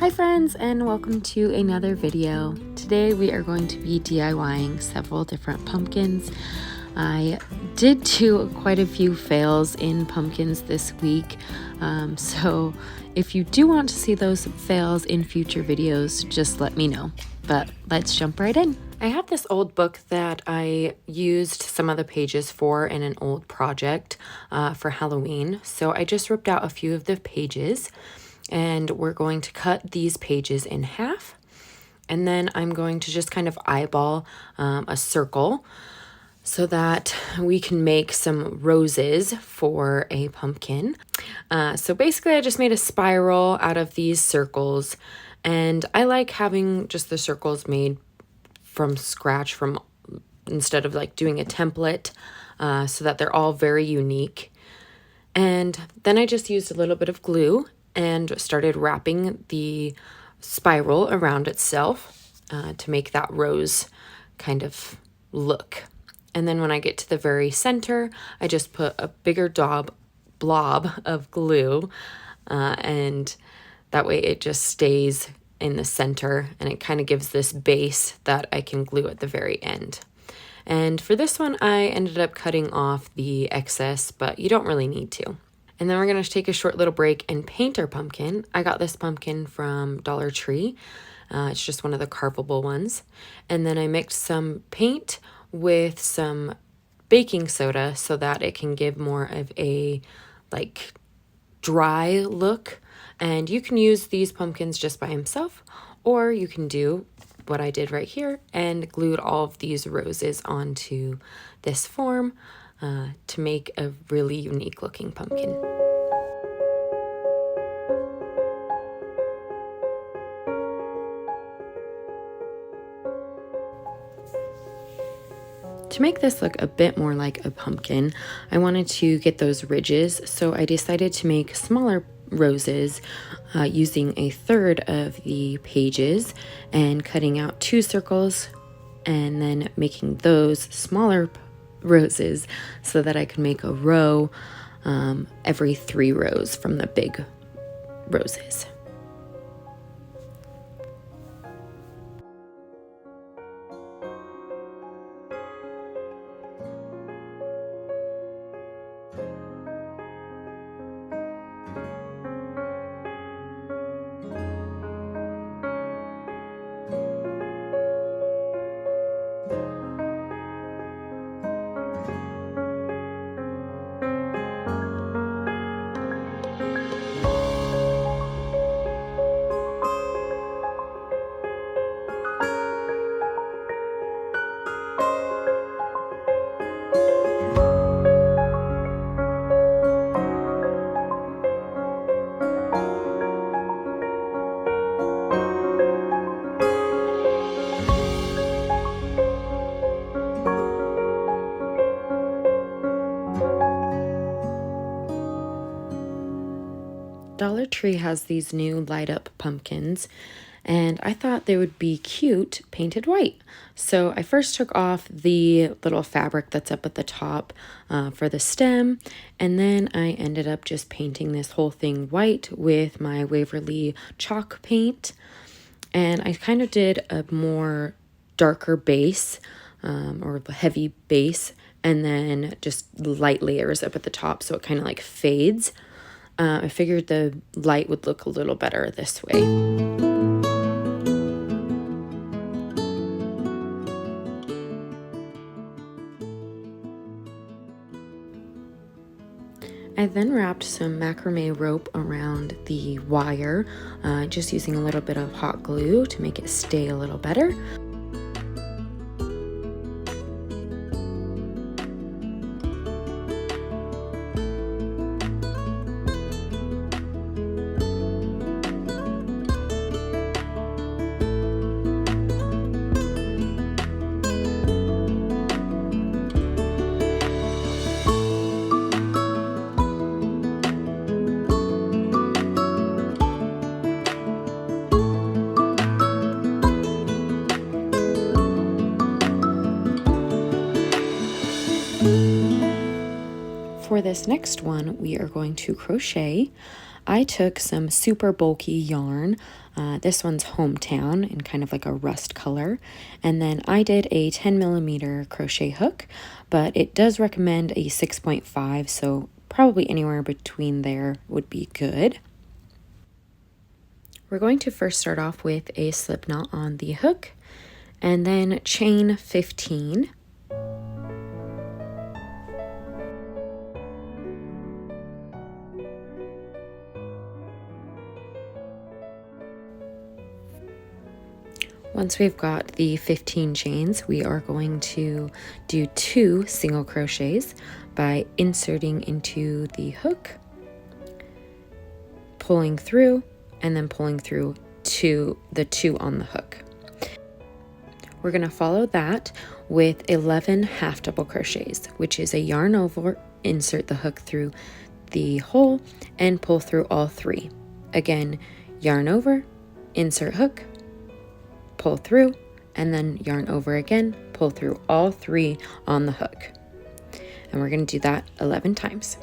Hi friends, and welcome to another video. Today we are going to be DIYing several different pumpkins. I did do quite a few fails in pumpkins this week, so if you do want to see those fails in future videos, just let me know. But let's jump right in. I have this old book that I used some of the pages for in an old project for Halloween, so I just ripped out a few of the pages. And we're going to cut these pages in half, and then I'm going to just kind of eyeball a circle so that we can make some roses for a pumpkin. So basically I just made a spiral out of these circles, and I like having just the circles made from scratch instead of like doing a template, so that they're all very unique. And then I just used a little bit of glue and started wrapping the spiral around itself to make that rose kind of look. And then when I get to the very center, I just put a bigger blob of glue, and that way it just stays in the center, and it kind of gives this base that I can glue at the very end. And for this one, I ended up cutting off the excess, but you don't really need to. And then we're going to take a short little break and paint our pumpkin. I got this pumpkin from Dollar Tree. It's just one of the carvable ones. And then I mixed some paint with some baking soda so that it can give more of a like dry look. And you can use these pumpkins just by himself, or you can do what I did right here and glued all of these roses onto this form to make a really unique looking pumpkin. To make this look a bit more like a pumpkin, I wanted to get those ridges, so I decided to make smaller roses using a third of the pages and cutting out 2 circles and then making those smaller roses so that I could make a row every 3 rows from the big roses. Dollar Tree has these new light up pumpkins, and I thought they would be cute painted white. So I first took off the little fabric that's up at the top for the stem, and then I ended up just painting this whole thing white with my Waverly chalk paint. And I kind of did a more darker base or heavy base, and then just light layers up at the top so it kind of like fades. I figured the light would look a little better this way. I then wrapped some macrame rope around the wire, just using a little bit of hot glue to make it stay a little better. For this next one, we are going to crochet. I took some super bulky yarn. This one's Hometown in kind of like a rust color. And then I did a 10mm crochet hook, but it does recommend a 6.5, so probably anywhere between there would be good. We're going to first start off with a slip knot on the hook and then chain 15. Once we've got the 15 chains, we are going to do 2 single crochets by inserting into the hook, pulling through, and then pulling through the 2 on the hook. We're going to follow that with 11 half double crochets, which is a yarn over, insert the hook through the hole, and pull through all 3. Again, yarn over, insert hook, pull through, and then yarn over again, pull through all 3 on the hook. And we're going to do that 11 times.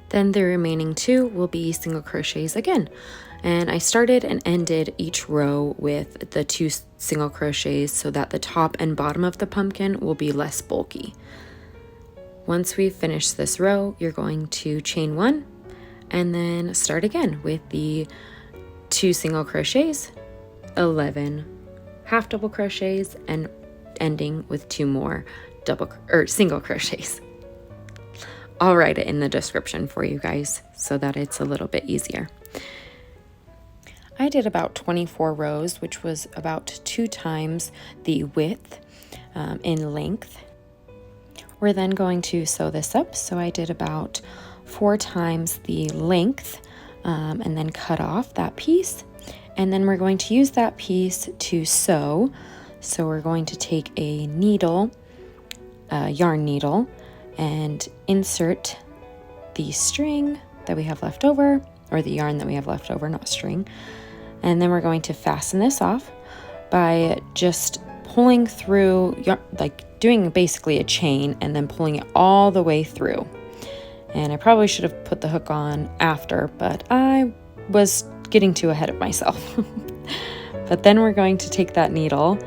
Then the remaining 2 will be single crochets again. And I started and ended each row with the 2 single crochets so that the top and bottom of the pumpkin will be less bulky. Once we've finished this row, you're going to chain 1 and then start again with the 2 single crochets, 11 half double crochets, and ending with 2 more single crochets. I'll write it in the description for you guys so that it's a little bit easier. I did about 24 rows, which was about 2 times the width in length. We're then going to sew this up, so I did about 4 times the length and then cut off that piece. And then we're going to use that piece to sew. So we're going to take a needle, yarn needle, and insert the string that we have left over, or the yarn that we have left over, not string. And then we're going to fasten this off by just pulling through, like doing basically a chain and then pulling it all the way through. And I probably should have put the hook on after, but I was getting too ahead of myself. But then we're going to take that needle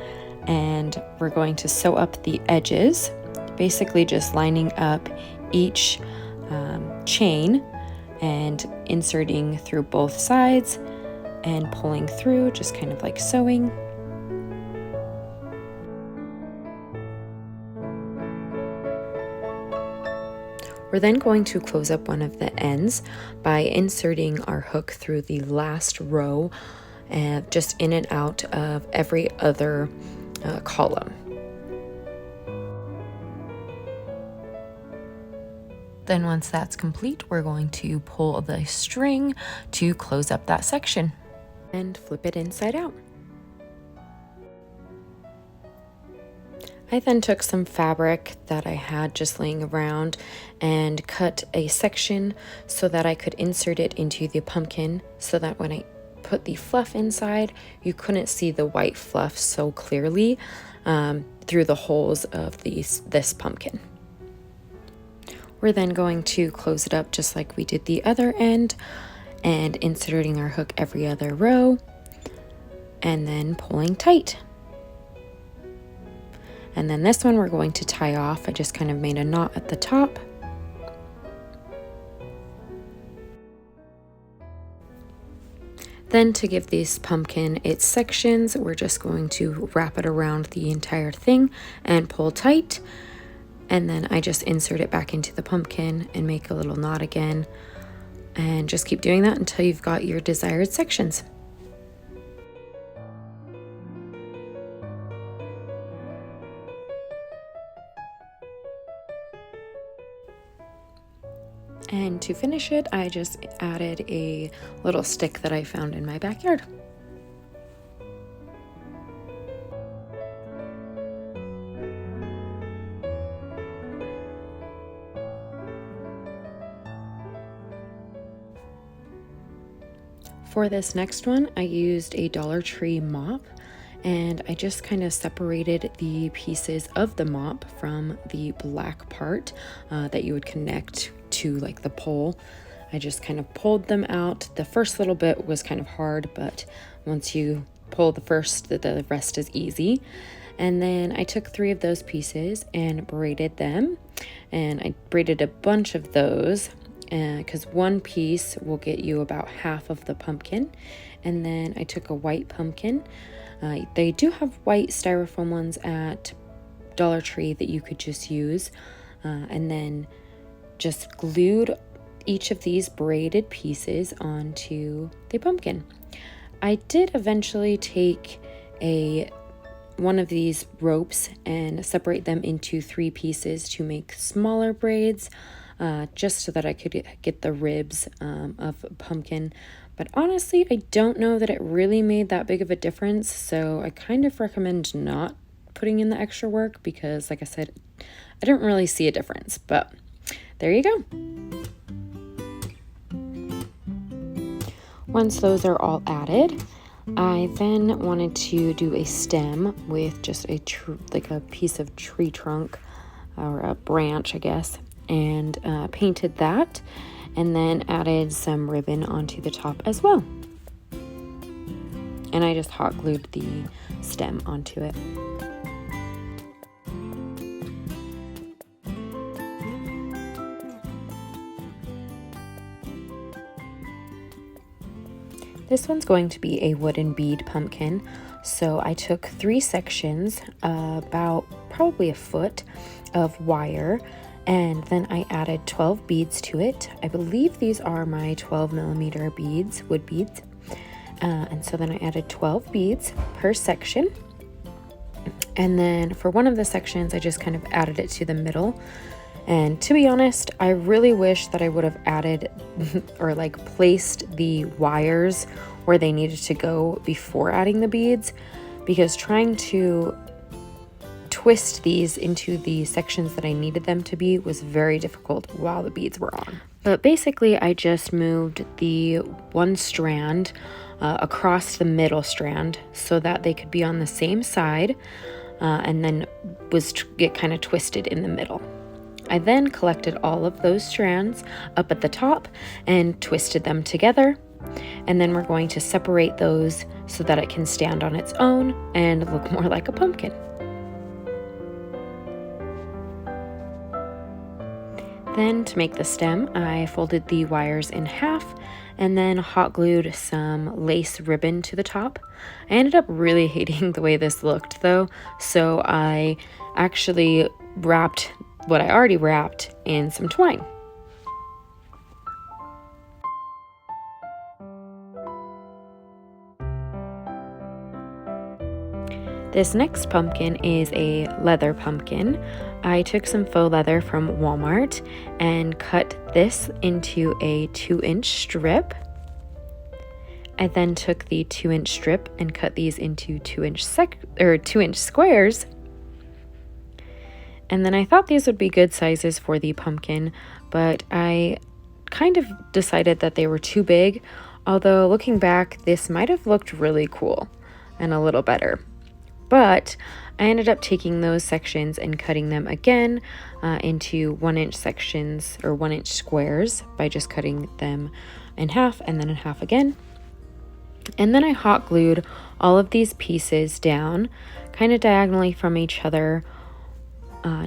and we're going to sew up the edges, basically just lining up each chain and inserting through both sides and pulling through, just kind of like sewing. We're then going to close up one of the ends by inserting our hook through the last row, just in and out of every other column. Then once that's complete, we're going to pull the string to close up that section and flip it inside out. I then took some fabric that I had just laying around and cut a section so that I could insert it into the pumpkin, so that when I put the fluff inside, you couldn't see the white fluff so clearly through the holes of this pumpkin. We're then going to close it up just like we did the other end, and inserting our hook every other row and then pulling tight. And then this one we're going to tie off. I just kind of made a knot at the top. Then to give this pumpkin its sections, we're just going to wrap it around the entire thing and pull tight. And then I just insert it back into the pumpkin and make a little knot again. And just keep doing that until you've got your desired sections. And to finish it, I just added a little stick that I found in my backyard. For this next one, I used a Dollar Tree mop, and I just kind of separated the pieces of the mop from the black part that you would connect to like the pole. I just kind of pulled them out. The first little bit was kind of hard, but once you pull the first, the rest is easy. And then I took 3 of those pieces and braided them, and I braided a bunch of those because one piece will get you about half of the pumpkin. And then I took a white pumpkin. They do have white styrofoam ones at Dollar Tree that you could just use, and then just glued each of these braided pieces onto the pumpkin. I did eventually take one of these ropes and separate them into 3 pieces to make smaller braids, just so that I could get the ribs of pumpkin. But honestly, I don't know that it really made that big of a difference, so I kind of recommend not putting in the extra work because, like I said, I don't really see a difference. But there you go. Once those are all added, I then wanted to do a stem with just like a piece of tree trunk or a branch, I guess, and painted that, and then added some ribbon onto the top as well. And I just hot glued the stem onto it. This one's going to be a wooden bead pumpkin. So I took 3 sections, about probably a foot of wire, and then I added 12 beads to it. I believe these are my 12mm beads, wood beads. And so then I added 12 beads per section. And then for one of the sections, I just kind of added it to the middle. And to be honest, I really wish that I would have added or like placed the wires where they needed to go before adding the beads, because trying to twist these into the sections that I needed them to be was very difficult while the beads were on. But basically, I just moved the one strand across the middle strand so that they could be on the same side, and then get kind of twisted in the middle. I then collected all of those strands up at the top and twisted them together. And then we're going to separate those so that it can stand on its own and look more like a pumpkin. Then to make the stem, I folded the wires in half and then hot glued some lace ribbon to the top. I ended up really hating the way this looked though, so I actually wrapped what I already wrapped in some twine. This next pumpkin is a leather pumpkin. I took some faux leather from Walmart and cut this into a 2-inch strip. I then took the 2-inch strip and cut these into 2-inch squares. And then I thought these would be good sizes for the pumpkin, but I kind of decided that they were too big, although looking back, this might have looked really cool and a little better. But I ended up taking those sections and cutting them again into 1-inch sections or 1-inch squares by just cutting them in half and then in half again. And then I hot glued all of these pieces down, kind of diagonally from each other,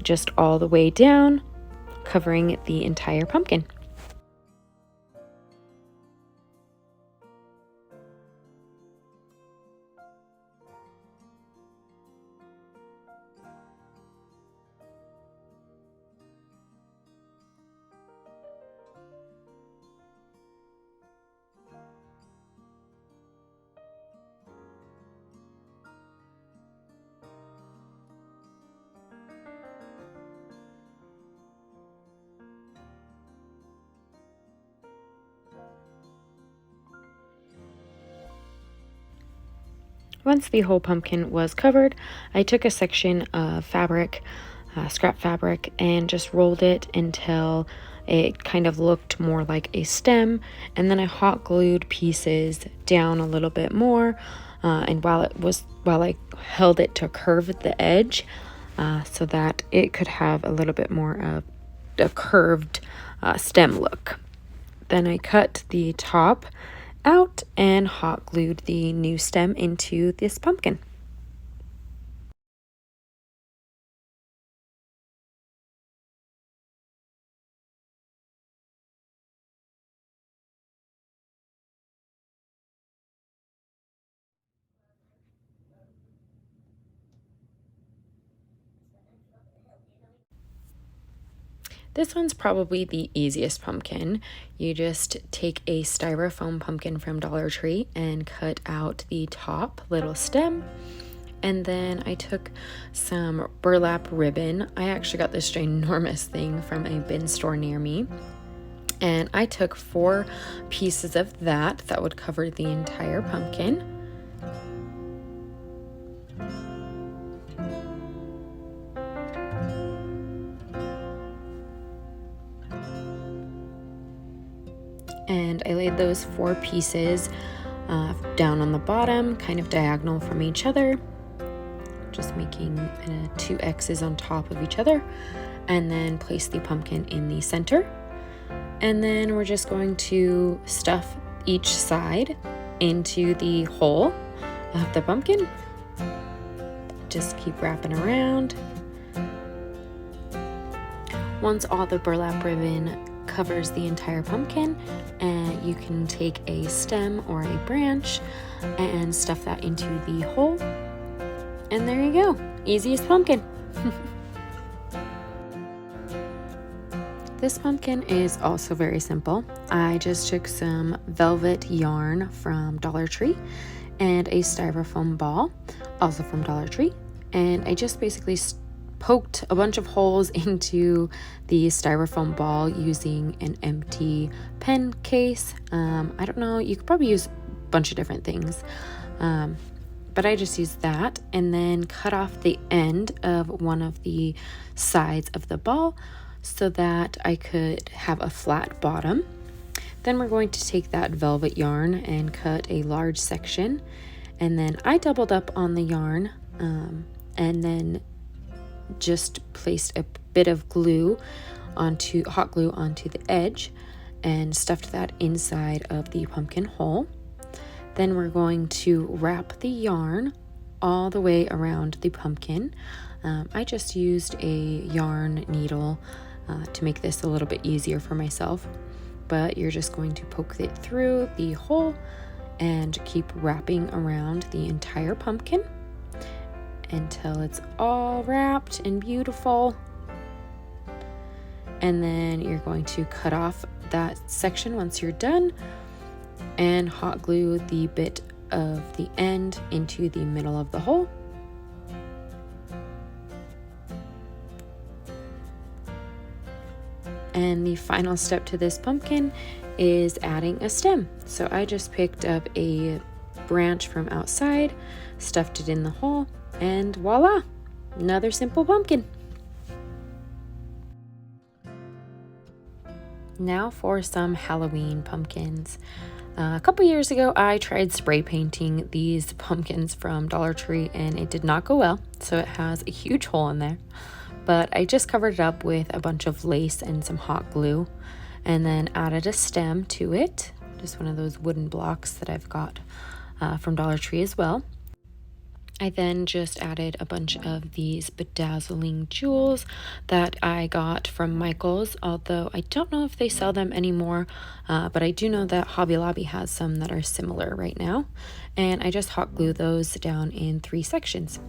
just all the way down, covering the entire pumpkin. Once the whole pumpkin was covered, I took a section of fabric, scrap fabric, and just rolled it until it kind of looked more like a stem, and then I hot glued pieces down a little bit more, and while I held it to curve the edge, so that it could have a little bit more of a curved stem look. Then I cut the top out and hot glued the new stem into this pumpkin. This one's probably the easiest pumpkin. You just take a styrofoam pumpkin from Dollar Tree and cut out the top little stem. And then I took some burlap ribbon. I actually got this ginormous thing from a bin store near me. And I took 4 pieces of that would cover the entire pumpkin. And I laid those 4 pieces down on the bottom, kind of diagonal from each other, just making 2 X's on top of each other, and then place the pumpkin in the center. And then we're just going to stuff each side into the hole of the pumpkin. Just keep wrapping around. Once all the burlap ribbon covers the entire pumpkin, and you can take a stem or a branch and stuff that into the hole, and there you go, easiest pumpkin. This pumpkin is also very simple. I just took some velvet yarn from Dollar Tree and a styrofoam ball, also from Dollar Tree, and I just basically poked a bunch of holes into the styrofoam ball using an empty pen case. I don't know, you could probably use a bunch of different things, but I just used that, and then cut off the end of one of the sides of the ball so that I could have a flat bottom. Then we're going to take that velvet yarn and cut a large section, and then I doubled up on the yarn and then just placed a bit of glue hot glue onto the edge and stuffed that inside of the pumpkin hole. Then we're going to wrap the yarn all the way around the pumpkin. I just used a yarn needle to make this a little bit easier for myself, but you're just going to poke it through the hole and keep wrapping around the entire pumpkin until it's all wrapped and beautiful. And then you're going to cut off that section once you're done and hot glue the bit of the end into the middle of the hole. And the final step to this pumpkin is adding a stem. So I just picked up a branch from outside, stuffed it in the hole, and voila, another simple pumpkin. Now for some Halloween pumpkins. A couple years ago, I tried spray painting these pumpkins from Dollar Tree and it did not go well, so it has a huge hole in there. But I just covered it up with a bunch of lace and some hot glue, and then added a stem to it, just one of those wooden blocks that I've got from Dollar Tree as well. I then just added a bunch of these bedazzling jewels that I got from Michael's, although I don't know if they sell them anymore, but I do know that Hobby Lobby has some that are similar right now, and I just hot glue those down in 3 sections.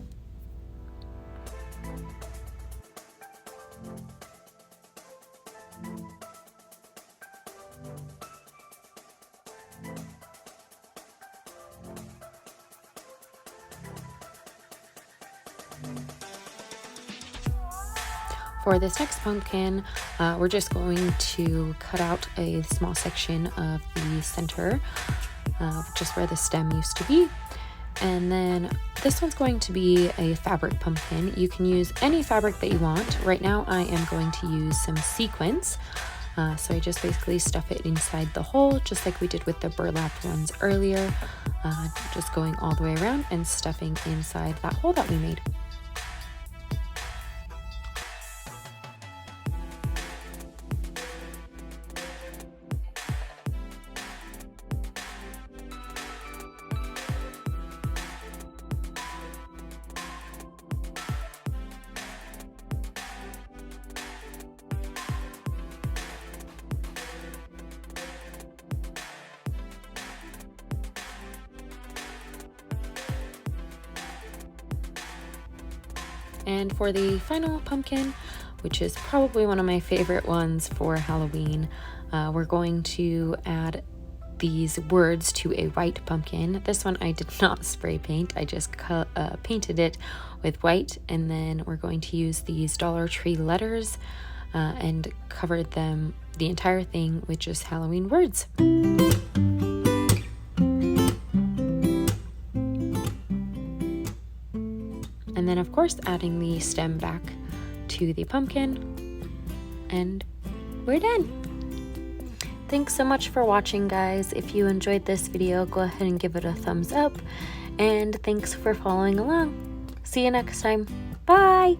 For this next pumpkin, we're just going to cut out a small section of the center, just where the stem used to be. And then this one's going to be a fabric pumpkin. You can use any fabric that you want. Right now I am going to use some sequins. So I just basically stuff it inside the hole, just like we did with the burlap ones earlier, just going all the way around and stuffing inside that hole that we made. And for the final pumpkin, which is probably one of my favorite ones for Halloween, we're going to add these words to a white pumpkin. This one I did not spray paint, I just painted it with white, and then we're going to use these Dollar Tree letters and covered them, the entire thing, with just Halloween words. And then of course adding the stem back to the pumpkin, and we're done. Thanks so much for watching, guys. If you enjoyed this video, go ahead and give it a thumbs up, and thanks for following along. See you next time. Bye!